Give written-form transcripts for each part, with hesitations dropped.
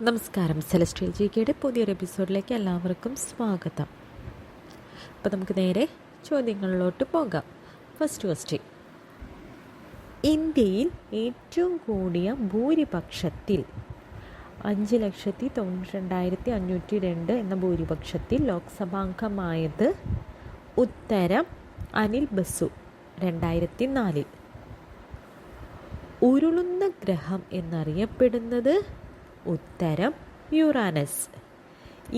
നമസ്കാരം. സെലസ്ട്രിയൽ ജികെയുടെ പുതിയൊരു എപ്പിസോഡിലേക്ക് എല്ലാവർക്കും സ്വാഗതം. അപ്പോൾ നമുക്ക് നേരെ ചോദ്യങ്ങളിലോട്ട് പോകാം. ഫസ്റ്റ് ക്വസ്റ്റ്യൻ, ഇന്ത്യയിൽ ഏറ്റവും കൂടിയ ഭൂരിപക്ഷത്തിൽ 5,92,502 എന്ന ഭൂരിപക്ഷത്തിൽ ലോക്സഭാംഗമായത് ഉത്തരം അനിൽ ബസു 2004. ഉരുളുന്ന ഗ്രഹം എന്നറിയപ്പെടുന്നത് ഉത്തരം യുറാനസ്.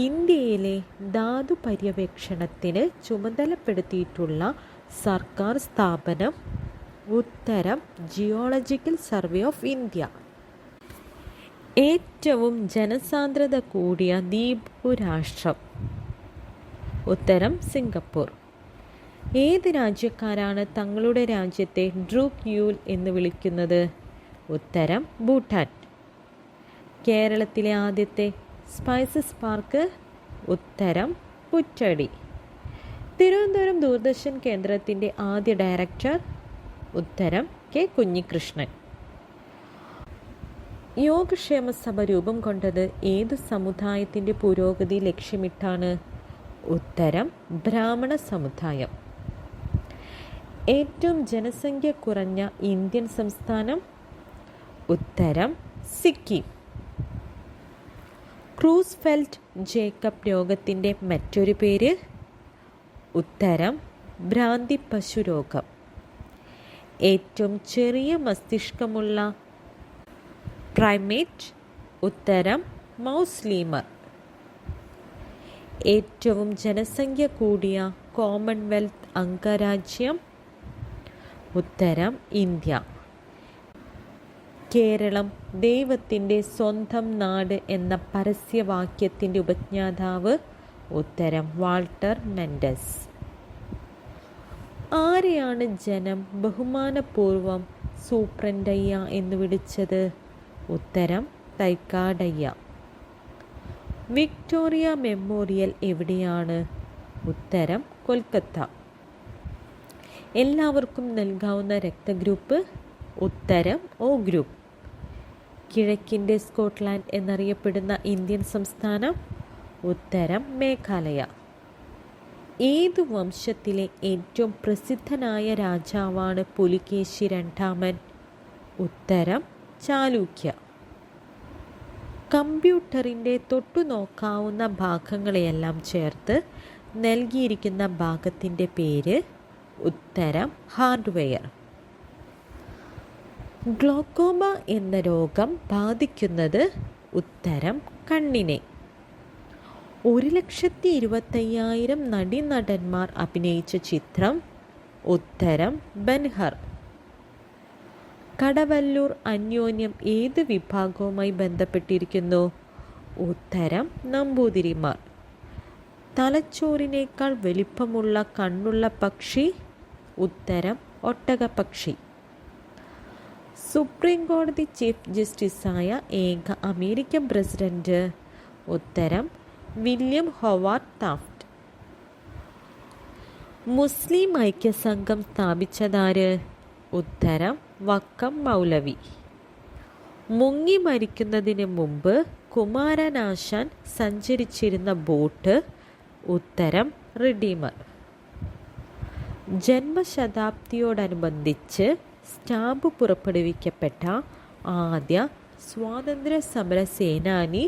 ഇന്ത്യയിലെ ധാതു പര്യവേക്ഷണത്തിന് ചുമതലപ്പെടുത്തിയിട്ടുള്ള സർക്കാർ സ്ഥാപനം ഉത്തരം ജിയോളജിക്കൽ സർവേ ഓഫ് ഇന്ത്യ. ഏറ്റവും ജനസാന്ദ്രത കൂടിയ ദ്വീപുരാഷ്ട്രം ഉത്തരം സിംഗപ്പൂർ. ഏത് രാജ്യക്കാരാണ് തങ്ങളുടെ രാജ്യത്തെ ഡ്രൂക്ക് യൂൽ എന്ന് വിളിക്കുന്നത്? ഉത്തരം ഭൂട്ടാൻ. കേരളത്തിലെ ആദ്യത്തെ സ്പൈസസ് പാർക്ക് ഉത്തരം പുറ്റടി. തിരുവനന്തപുരം ദൂരദർശൻ കേന്ദ്രത്തിൻ്റെ ആദ്യ ഡയറക്ടർ ഉത്തരം കെ കുഞ്ഞികൃഷ്ണൻ. യോഗക്ഷേമ സഭ രൂപം കൊണ്ടത് ഏതു സമുദായത്തിൻ്റെ പുരോഗതി ലക്ഷ്യമിട്ടാണ്? ഉത്തരം ബ്രാഹ്മണ സമുദായം. ഏറ്റവും ജനസംഖ്യ കുറഞ്ഞ ഇന്ത്യൻ സംസ്ഥാനം ഉത്തരം സിക്കിം. ക്രൂസ്ഫെൽറ്റ് ജേക്കബ് രോഗത്തിൻ്റെ മറ്റൊരു പേര് ഉത്തരം ഭ്രാന്തി പശു രോഗം. ഏറ്റവും ചെറിയ മസ്തിഷ്കമുള്ള പ്രൈമേറ്റ് ഉത്തരം മൗസ് ലീമർ. ഏറ്റവും ജനസംഖ്യ കൂടിയ കോമൺവെൽത്ത് അംഗരാജ്യം ഉത്തരം ഇന്ത്യ. കേരളം ദൈവത്തിൻ്റെ സ്വന്തം നാട് എന്ന പരസ്യവാക്യത്തിൻ്റെ ഉപജ്ഞാതാവ് ഉത്തരം വാൾട്ടർ മെൻഡസ്. ആരെയാണ് ജനം ബഹുമാനപൂർവം സൂപ്രണ്ടയ്യ എന്ന് വിളിച്ചത്? ഉത്തരം തൈക്കാടയ്യ. വിക്ടോറിയ മെമ്മോറിയൽ എവിടെയാണ്? ഉത്തരം കൊൽക്കത്ത. എല്ലാവർക്കും നൽകാവുന്ന രക്തഗ്രൂപ്പ് ഉത്തരം O ഗ്രൂപ്പ്. കിഴക്കിൻ്റെ സ്കോട്ട്ലാൻഡ് എന്നറിയപ്പെടുന്ന ഇന്ത്യൻ സംസ്ഥാനം ഉത്തരം മേഘാലയ. ഏതു വംശത്തിലെ ഏറ്റവും പ്രസിദ്ധനായ രാജാവാണ് പുലികേശി രണ്ടാമൻ? ഉത്തരം ചാലൂക്യ. കമ്പ്യൂട്ടറിൻ്റെ തൊട്ടുനോക്കാവുന്ന ഭാഗങ്ങളെയെല്ലാം ചേർത്ത് നൽകിയിരിക്കുന്ന ഭാഗത്തിൻ്റെ പേര് ഉത്തരം ഹാർഡ്വെയർ. ഗ്ലോക്കോമ എന്ന രോഗം ബാധിക്കുന്നത് ഉത്തരം കണ്ണിനെ. 1,25,000 നടീനടന്മാർ അഭിനയിച്ച ചിത്രം ഉത്തരം ബൻഹർ. കടവല്ലൂർ അന്യോന്യം ഏത് വിഭാഗവുമായി ബന്ധപ്പെട്ടിരിക്കുന്നു? ഉത്തരം നമ്പൂതിരിമാർ. തലച്ചോറിനേക്കാൾ വലിപ്പമുള്ള കണ്ണുള്ള പക്ഷി ഉത്തരം ഒട്ടകപ്പക്ഷി. സുപ്രീം കോടതി ചീഫ് ജസ്റ്റിസായ ഏക അമേരിക്കൻ പ്രസിഡന്റ് ഉത്തരം വില്യം ഹൊവാർഡ് താഫ്റ്റ്. മുസ്ലിം ഐക്യസംഘം സ്ഥാപിച്ചതാര്? ഉത്തരം വക്കം മൗലവി. മുങ്ങി മരിക്കുന്നതിന് മുമ്പ് കുമാരനാശാൻ സഞ്ചരിച്ചിരുന്ന ബോട്ട് ഉത്തരം റിഡീമർ. ജന്മശതാബ്ദിയോടനുബന്ധിച്ച് സ്റ്റാമ്പ് പുറപ്പെടുവിക്കപ്പെട്ട ആദ്യ സ്വാതന്ത്ര്യ സമര സേനാനി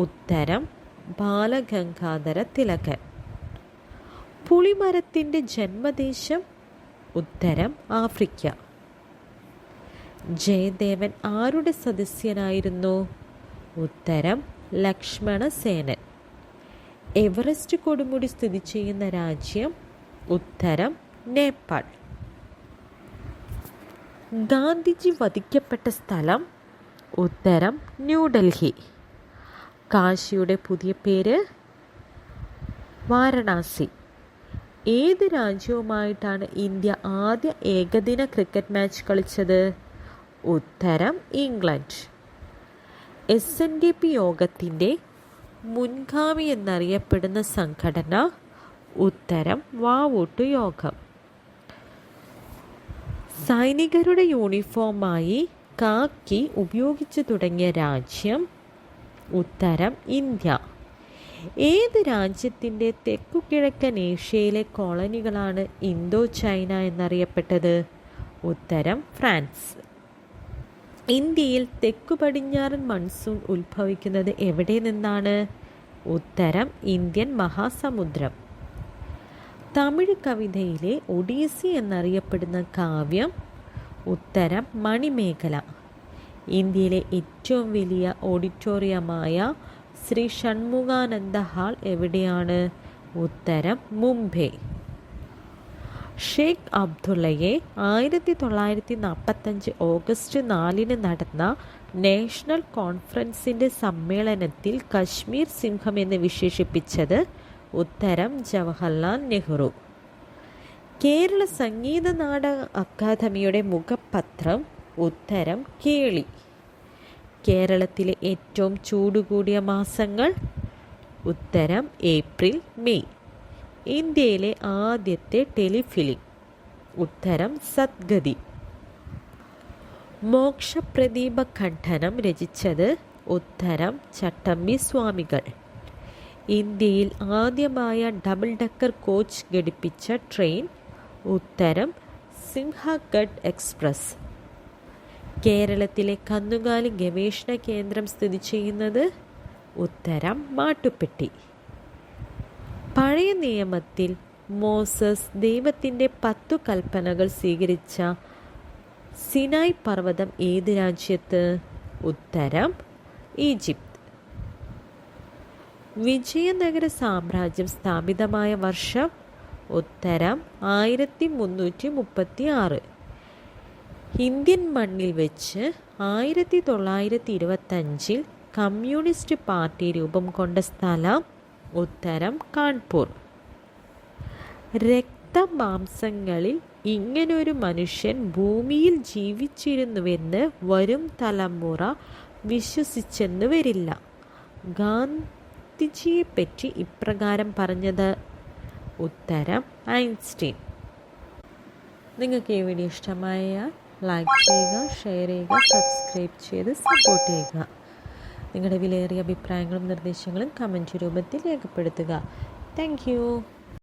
ഉത്തരം ബാലഗംഗാധര തിലകൻ. പുളിമരത്തിൻ്റെ ജന്മദേശം ഉത്തരം ആഫ്രിക്ക. ജയദേവൻ ആരുടെ സദസ്യനായിരുന്നു? ഉത്തരം ലക്ഷ്മണസേനൻ. എവറസ്റ്റ് കൊടുമുടി സ്ഥിതി ചെയ്യുന്ന രാജ്യം ഉത്തരം നേപ്പാൾ. ഗാന്ധിജി വധിക്കപ്പെട്ട സ്ഥലം ഉത്തരം ന്യൂഡൽഹി. കാശിയുടെ പുതിയ പേര് വാരണാസി. ഏത് രാജ്യവുമായിട്ടാണ് ഇന്ത്യ ആദ്യ ഏകദിന ക്രിക്കറ്റ് മാച്ച് കളിച്ചത്? ഉത്തരം ഇംഗ്ലണ്ട്. SNDP യോഗത്തിൻ്റെ മുൻഗാമി എന്നറിയപ്പെടുന്ന സംഘടന ഉത്തരം വാവൂട്ടു യോഗം. സൈനികരുടെ യൂണിഫോമായി കാക്കി ഉപയോഗിച്ചു തുടങ്ങിയ രാജ്യം ഉത്തരം ഇന്ത്യ. ഏത് രാജ്യത്തിൻ്റെ തെക്കുകിഴക്കൻ ഏഷ്യയിലെ കോളനികളാണ് ഇന്തോ ചൈന എന്നറിയപ്പെട്ടത്? ഉത്തരം ഫ്രാൻസ്. ഇന്ത്യയിൽ തെക്കു പടിഞ്ഞാറൻ മൺസൂൺ ഉത്ഭവിക്കുന്നത് എവിടെ നിന്നാണ്? ഉത്തരം ഇന്ത്യൻ മഹാസമുദ്രം. തമിഴ് കവിതയിലെ ഒഡീസി എന്നറിയപ്പെടുന്ന കാവ്യം? ഉത്തരം മണിമേഖല. ഇന്ത്യയിലെ ഏറ്റവും വലിയ ഓഡിറ്റോറിയമായ ശ്രീ ഷൺമുഖാനന്ദ ഹാൾ എവിടെയാണ്? ഉത്തരം മുംബൈ. ഷെയ്ഖ് അബ്ദുള്ളയെ 1945 ഓഗസ്റ്റ് 4 നടന്ന നാഷണൽ കോൺഫറൻസിൻ്റെ സമ്മേളനത്തിൽ കശ്മീർ സിംഹം എന്ന് വിശേഷിപ്പിച്ചത്? ഉത്തരം ജവഹർലാൽ നെഹ്റു. കേരള സംഗീത നാടക അക്കാദമിയുടെ മുഖപത്രം? ഉത്തരം കേളി. കേരളത്തിലെ ഏറ്റവും ചൂടുകൂടിയ മാസങ്ങൾ? ഉത്തരം ഏപ്രിൽ മെയ്. ഇന്ത്യയിലെ ആദ്യത്തെ ടെലിഫിലിം? ഉത്തരം സദ്ഗതി. മോക്ഷപ്രദീപ ഖണ്ഡനം രചിച്ചത്? ഉത്തരം ചട്ടമ്പി സ്വാമികൾ. ഇന്ത്യയിൽ ആദ്യമായ ഡബിൾ ഡക്കർ കോച്ച് ഘടിപ്പിച്ച ട്രെയിൻ? ഉത്തരം സിംഹഗഡ് എക്സ്പ്രസ്. കേരളത്തിലെ കന്നുകാലി ഗവേഷണ കേന്ദ്രം സ്ഥിതി ചെയ്യുന്നത്? ഉത്തരം മാട്ടുപ്പെട്ടി. പഴയ നിയമത്തിൽ മോസസ് ദൈവത്തിൻ്റെ 10 കൽപ്പനകൾ സ്വീകരിച്ച സിനായ് പർവ്വതം ഏത് രാജ്യത്ത്? ഉത്തരം ഈജിപ്ത്. വിജയനഗര സാമ്രാജ്യം സ്ഥാപിതമായ വർഷം? ഉത്തരം 1336. ഇന്ത്യൻ മണ്ണിൽ വെച്ച് 1925 കമ്മ്യൂണിസ്റ്റ് പാർട്ടി രൂപം കൊണ്ട സ്ഥലം? ഉത്തരം കാൺപൂർ. രക്തമാംസങ്ങളിൽ ഇങ്ങനൊരു മനുഷ്യൻ ഭൂമിയിൽ ജീവിച്ചിരുന്നുവെന്ന് വരും തലമുറ വിശ്വസിച്ചെന്ന് വരില്ല. ഗാന്ധിജിയെപ്പറ്റി ഇപ്രകാരം പറഞ്ഞത്? ഉത്തരം ഐൻസ്റ്റീൻ. നിങ്ങൾക്ക് ഈ വീഡിയോ ഇഷ്ടമായാൽ ലൈക്ക് ചെയ്യുക, ഷെയർ ചെയ്യുക, സബ്സ്ക്രൈബ് ചെയ്ത് സപ്പോർട്ട് ചെയ്യുക. നിങ്ങളുടെ വിലയേറിയ അഭിപ്രായങ്ങളും നിർദ്ദേശങ്ങളും കമൻറ്റ് രൂപത്തിൽ രേഖപ്പെടുത്തുക. Thank you.